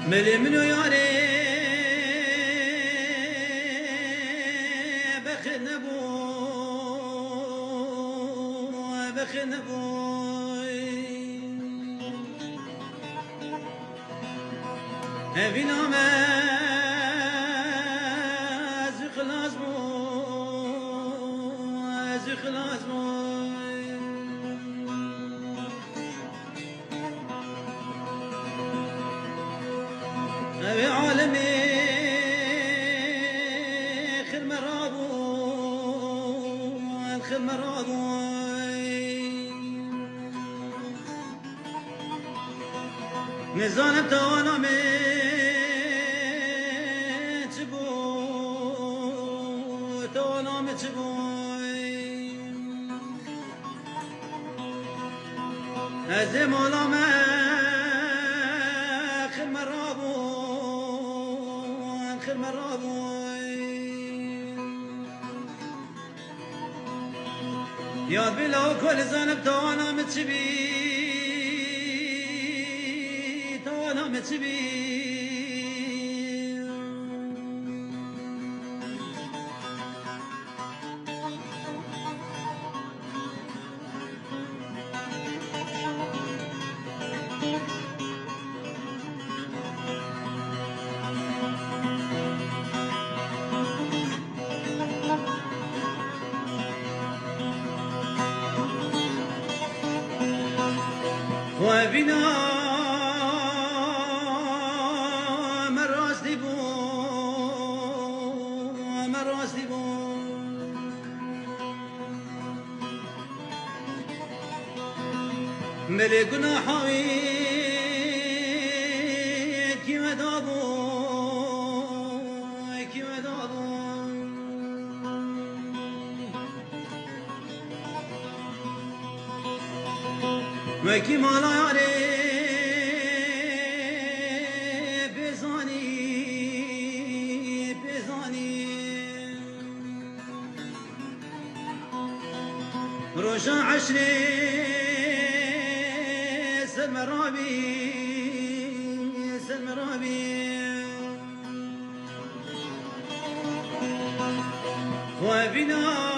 ملي منو ياري بخنبو هبي نامز خلاص بو هبي عالمي خل مرابو نزانم تانا متبو از مولا خل مرابو یاد بلا کل زنم تانا متبی وبنا مراس ديبو ملي جناحي كيما دابو وكي مالا ياري بزاني روشا عشري سلمرابي وبنا